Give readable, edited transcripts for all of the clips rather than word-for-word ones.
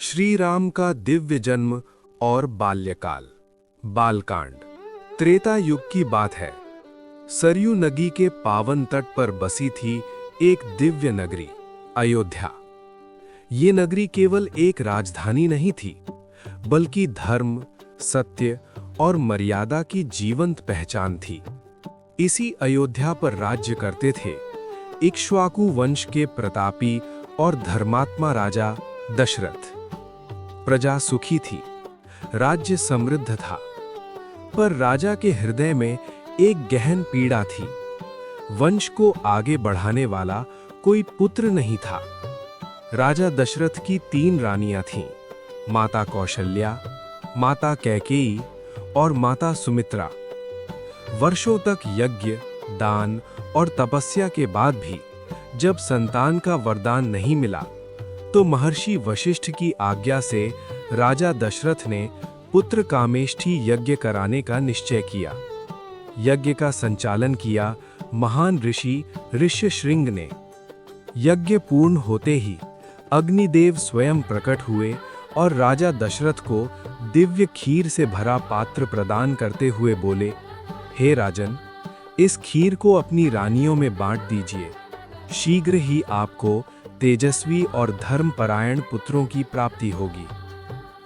श्री राम का दिव्य जन्म और बाल्यकाल। बालकांड। त्रेता युग की बात है। सरयू नदी के पावन तट पर बसी थी एक दिव्य नगरी, अयोध्या। ये नगरी केवल एक राजधानी नहीं थी, बल्कि धर्म, सत्य और मर्यादा की जीवंत पहचान थी। इसी अयोध्या पर राज्य करते थे इक्ष्वाकु वंश के प्रतापी और धर्मात्मा राजा दशरथ। प्रजा सुखी थी, राज्य समृद्ध था, पर राजा के हृदय में एक गहन पीड़ा थी। वंश को आगे बढ़ाने वाला कोई पुत्र नहीं था। राजा दशरथ की 3 रानियां थीं, माता कौशल्या, माता कैकेयी और माता सुमित्रा। वर्षों तक यज्ञ, दान और तपस्या के बाद भी जब संतान का वरदान नहीं मिला, तो महर्षि वशिष्ठ की आज्ञा से राजा दशरथ ने पुत्र कामेष्ठी यज्ञ कराने का निश्चय किया। यज्ञ का संचालन किया महान ऋषि ऋष्यशृंग ने। यज्ञ पूर्ण होते ही अग्निदेव स्वयं प्रकट हुए और राजा दशरथ को दिव्य खीर से भरा पात्र प्रदान करते हुए बोले, हे राजन, इस खीर को अपनी रानियों में बांट दीजिए। शीघ्र ही आपको तेजस्वी और धर्मपरायण पुत्रों की प्राप्ति होगी।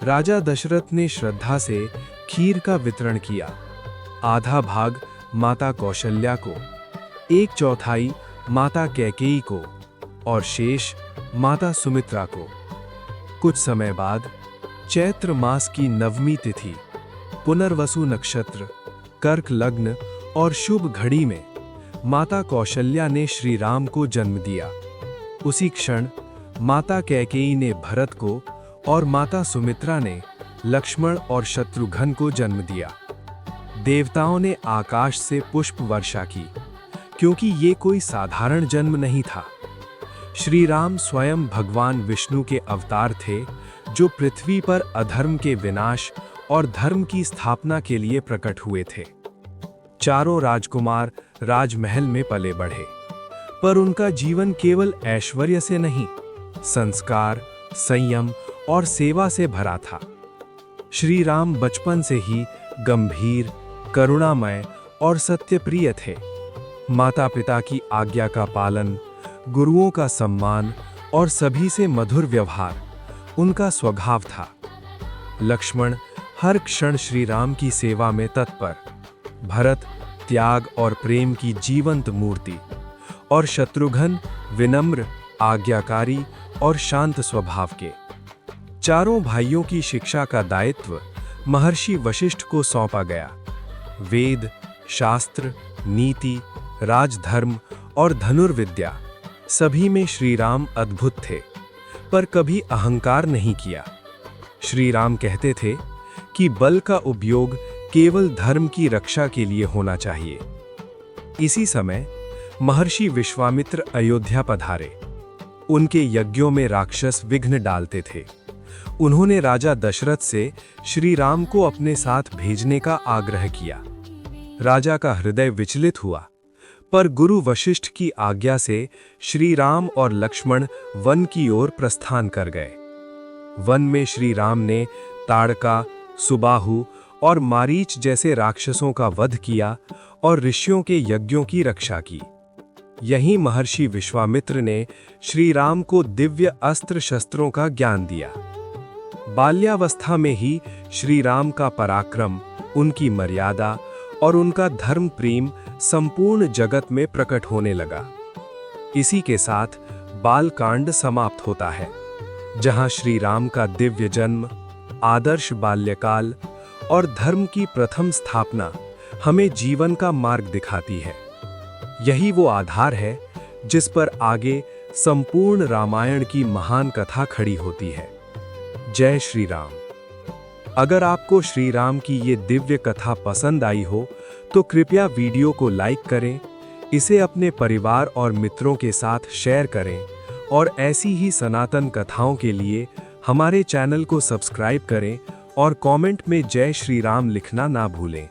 राजा दशरथ ने श्रद्धा से खीर का वितरण किया। आधा भाग माता कौशल्या को, 1/4 माता कैकेयी को और शेष माता सुमित्रा को। कुछ समय बाद चैत्र मास की नवमी तिथि, पुनर्वसु नक्षत्र, कर्क लग्न और शुभ घड़ी में माता कौशल्या ने श्री राम को जन्म दिया। उसी क्षण माता कैकेयी ने भरत को और माता सुमित्रा ने लक्ष्मण और शत्रुघ्न को जन्म दिया। देवताओं ने आकाश से पुष्प वर्षा की, क्योंकि ये कोई साधारण जन्म नहीं था। श्री राम स्वयं भगवान विष्णु के अवतार थे, जो पृथ्वी पर अधर्म के विनाश और धर्म की स्थापना के लिए प्रकट हुए थे। चारों राजकुमार राजमहल में पले बढ़े, पर उनका जीवन केवल ऐश्वर्य से नहीं, संस्कार, संयम और सेवा से भरा था। श्री राम बचपन से ही गंभीर, करुणामय और सत्यप्रिय थे। माता पिता की आज्ञा का पालन, गुरुओं का सम्मान और सभी से मधुर व्यवहार उनका स्वभाव था। लक्ष्मण हर क्षण श्री राम की सेवा में तत्पर, भरत त्याग और प्रेम की जीवंत मूर्ति, और शत्रुघ्न विनम्र, आज्ञाकारी और शांत स्वभाव के। चारों भाइयों की शिक्षा का दायित्व महर्षि वशिष्ठ को सौंपा गया। वेद, शास्त्र, नीति, राजधर्म और धनुर्विद्या, सभी में श्री राम अद्भुत थे, पर कभी अहंकार नहीं किया। श्री राम कहते थे कि बल का उपयोग केवल धर्म की रक्षा के लिए होना चाहिए। इसी समय महर्षि विश्वामित्र अयोध्या पधारे। उनके यज्ञों में राक्षस विघ्न डालते थे। उन्होंने राजा दशरथ से श्री राम को अपने साथ भेजने का आग्रह किया। राजा का हृदय विचलित हुआ, पर गुरु वशिष्ठ की आज्ञा से श्री राम और लक्ष्मण वन की ओर प्रस्थान कर गए। वन में श्री राम ने ताड़का, सुबाहु और मारीच जैसे राक्षसों का वध किया और ऋषियों के यज्ञों की रक्षा की। यहीं महर्षि विश्वामित्र ने श्री राम को दिव्य अस्त्र शस्त्रों का ज्ञान दिया। बाल्यावस्था में ही श्री राम का पराक्रम, उनकी मर्यादा और उनका धर्म प्रेम संपूर्ण जगत में प्रकट होने लगा। इसी के साथ बालकांड समाप्त होता है, जहां श्री राम का दिव्य जन्म, आदर्श बाल्यकाल और धर्म की प्रथम स्थापना हमें जीवन का मार्ग दिखाती है। यही वो आधार है जिस पर आगे संपूर्ण रामायण की महान कथा खड़ी होती है। जय श्री राम। अगर आपको श्री राम की ये दिव्य कथा पसंद आई हो, तो कृपया वीडियो को लाइक करें, इसे अपने परिवार और मित्रों के साथ शेयर करें और ऐसी ही सनातन कथाओं के लिए हमारे चैनल को सब्सक्राइब करें और कमेंट में जय श्री राम लिखना ना भूलें।